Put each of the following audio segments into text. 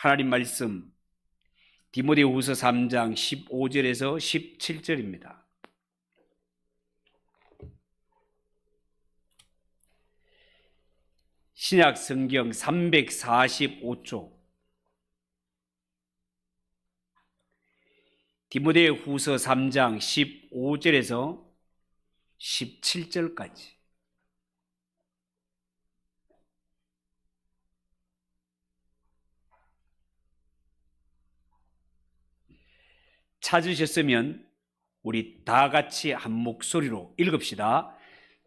하나님 말씀 디모데후서 3장 15절에서 17절입니다. 신약 성경 345쪽 디모데후서 3장 15절에서 17절까지 찾으셨으면 우리 다 같이 한 목소리로 읽읍시다.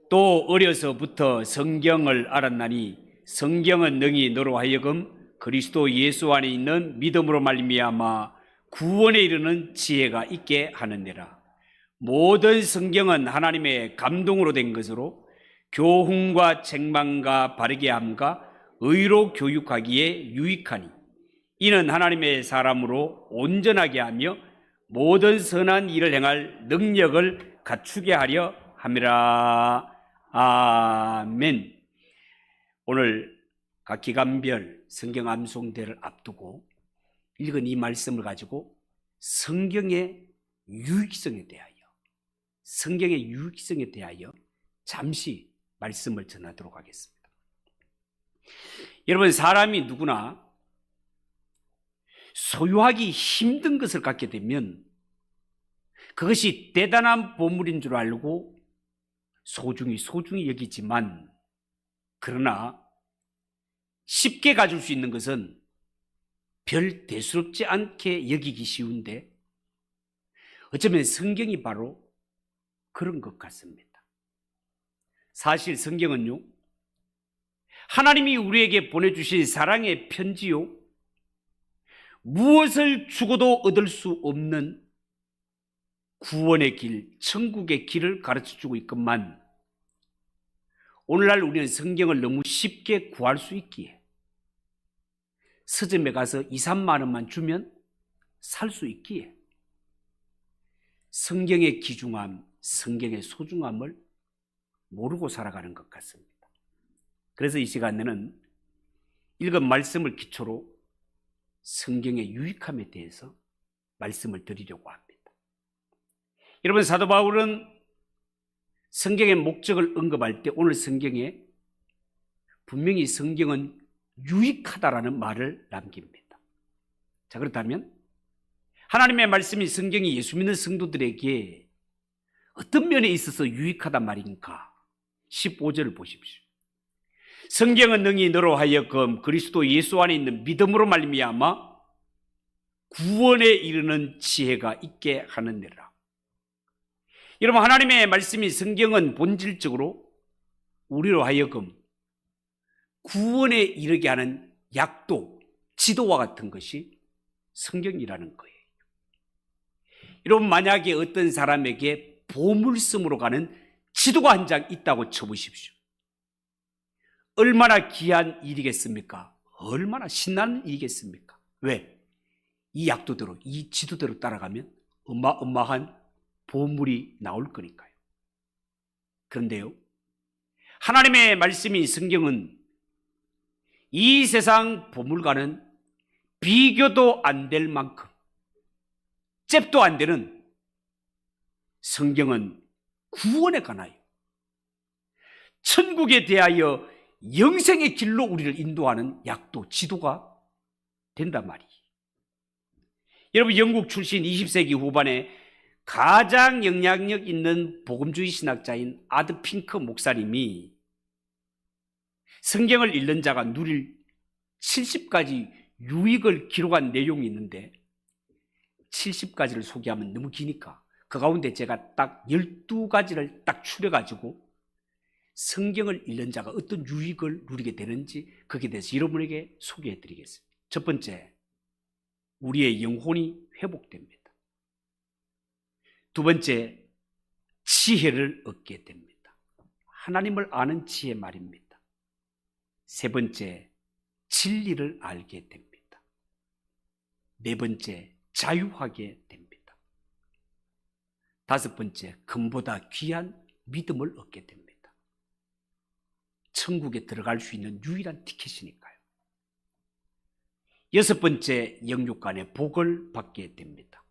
또 어려서부터 성경을 알았나니 성경은 능히 너로 하여금 그리스도 예수 안에 있는 믿음으로 말미암아 구원에 이르는 지혜가 있게 하느니라. 모든 성경은 하나님의 감동으로 된 것으로 교훈과 책망과 바르게 함과 의로 교육하기에 유익하니 이는 하나님의 사람으로 온전하게 하며 모든 선한 일을 행할 능력을 갖추게 하려 함이라. 아멘. 오늘 각 기간별 성경 암송대를 앞두고 읽은 이 말씀을 가지고 성경의 유익성에 대하여 잠시 말씀을 전하도록 하겠습니다. 여러분, 사람이 누구나 소유하기 힘든 것을 갖게 되면 그것이 대단한 보물인 줄 알고 소중히 여기지만, 그러나 쉽게 가질 수 있는 것은 별 대수롭지 않게 여기기 쉬운데 어쩌면 성경이 바로 그런 것 같습니다. 사실 성경은요, 하나님이 우리에게 보내주신 사랑의 편지요, 무엇을 주고도 얻을 수 없는 구원의 길, 천국의 길을 가르쳐주고 있건만, 오늘날 우리는 성경을 너무 쉽게 구할 수 있기에 서점에 가서 2, 3만 원만 주면 살 수 있기에 성경의 귀중함, 성경의 소중함을 모르고 살아가는 것 같습니다. 그래서 이 시간에는 읽은 말씀을 기초로 성경의 유익함에 대해서 말씀을 드리려고 합니다. 여러분, 사도 바울은 성경의 목적을 언급할 때 오늘 성경에 분명히 성경은 유익하다라는 말을 남깁니다. 자, 그렇다면 하나님의 말씀이 성경이 예수 믿는 성도들에게 어떤 면에 있어서 유익하단 말인가? 15절을 보십시오. 성경은 능히 너로 하여금 그리스도 예수 안에 있는 믿음으로 말미암아 구원에 이르는 지혜가 있게 하느니라. 여러분, 하나님의 말씀이 성경은 본질적으로 우리로 하여금 구원에 이르게 하는 약도, 지도와 같은 것이 성경이라는 거예요. 여러분, 만약에 어떤 사람에게 보물섬으로 가는 지도가 한 장 있다고 쳐보십시오. 얼마나 귀한 일이겠습니까? 얼마나 신나는 일이겠습니까? 왜? 이 약도대로, 이 지도대로 따라가면 어마어마한 보물이 나올 거니까요. 그런데요, 하나님의 말씀인 성경은 이 세상 보물과는 비교도 안 될 만큼, 잽도 안 되는 성경은 구원에 관하여, 천국에 대하여 영생의 길로 우리를 인도하는 약도, 지도가 된단 말이에요. 여러분, 영국 출신 20세기 후반에 가장 영향력 있는 복음주의 신학자인 아드 핑크 목사님이 성경을 읽는 자가 누릴 70가지 유익을 기록한 내용이 있는데, 70가지를 소개하면 너무 기니까 그 가운데 제가 딱 12가지를 딱 추려가지고 성경을 읽는 자가 어떤 유익을 누리게 되는지 거기에 대해서 여러분에게 소개해 드리겠습니다. 첫 번째, 우리의 영혼이 회복됩니다. 두 번째, 지혜를 얻게 됩니다. 하나님을 아는 지혜 말입니다. 세 번째, 진리를 알게 됩니다. 네 번째, 자유하게 됩니다. 다섯 번째, 금보다 귀한 믿음을 얻게 됩니다. 천국에 들어갈 수 있는 유일한 티켓이니까요. 여섯 번째, 영육 간의 복을 받게 됩니다.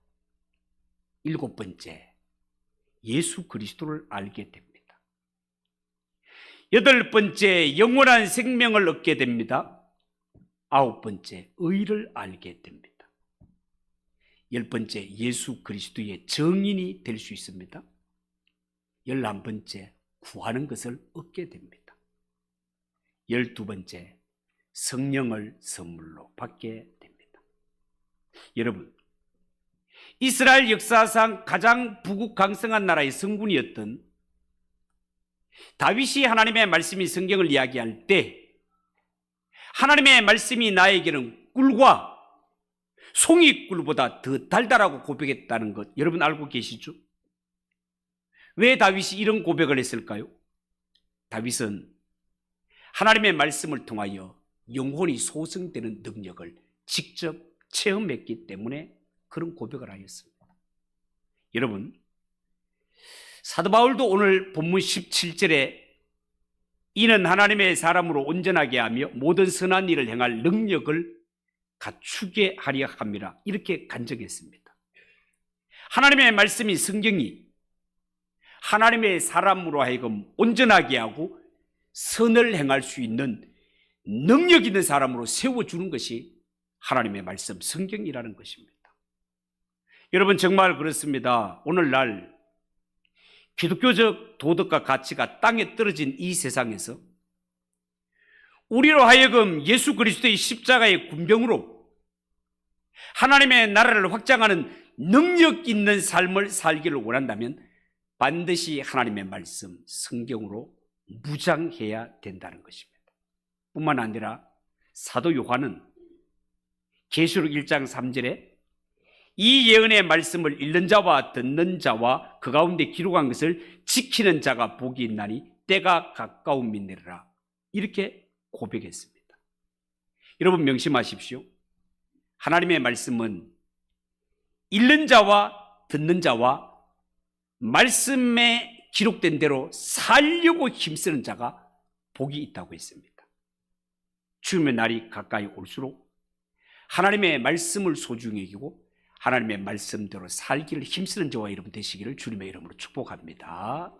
일곱 번째, 예수 그리스도를 알게 됩니다. 여덟 번째, 영원한 생명을 얻게 됩니다. 아홉 번째, 의를 알게 됩니다. 열 번째, 예수 그리스도의 증인이 될 수 있습니다. 11번째, 구하는 것을 얻게 됩니다. 12번째, 성령을 선물로 받게 됩니다. 여러분, 이스라엘 역사상 가장 부국강성한 나라의 성군이었던 다윗이 하나님의 말씀이 성경을 이야기할 때 하나님의 말씀이 나에게는 꿀과 송이꿀보다 더 달달하고 고백했다는 것 여러분 알고 계시죠? 왜 다윗이 이런 고백을 했을까요? 다윗은 하나님의 말씀을 통하여 영혼이 소성되는 능력을 직접 체험했기 때문에 그런 고백을 하였습니다. 여러분, 사도 바울도 오늘 본문 17절에 이는 하나님의 사람으로 온전하게 하며 모든 선한 일을 행할 능력을 갖추게 하려 함이라 이렇게 간증했습니다. 하나님의 말씀이 성경이 하나님의 사람으로 하여금 온전하게 하고 선을 행할 수 있는 능력 있는 사람으로 세워주는 것이 하나님의 말씀 성경이라는 것입니다. 여러분 정말 그렇습니다. 오늘날 기독교적 도덕과 가치가 땅에 떨어진 이 세상에서 우리로 하여금 예수 그리스도의 십자가의 군병으로 하나님의 나라를 확장하는 능력 있는 삶을 살기를 원한다면 반드시 하나님의 말씀 성경으로 무장해야 된다는 것입니다. 뿐만 아니라 사도 요한은 계시록 1장 3절에 이 예언의 말씀을 읽는 자와 듣는 자와 그 가운데 기록한 것을 지키는 자가 복이 있나니 때가 가까움이니라 이렇게 고백했습니다. 여러분 명심하십시오. 하나님의 말씀은 읽는 자와 듣는 자와 말씀에 기록된 대로 살려고 힘쓰는 자가 복이 있다고 했습니다. 주님의 날이 가까이 올수록 하나님의 말씀을 소중히 여기고 하나님의 말씀대로 살기를 힘쓰는 저와 여러분 되시기를 주님의 이름으로 축복합니다.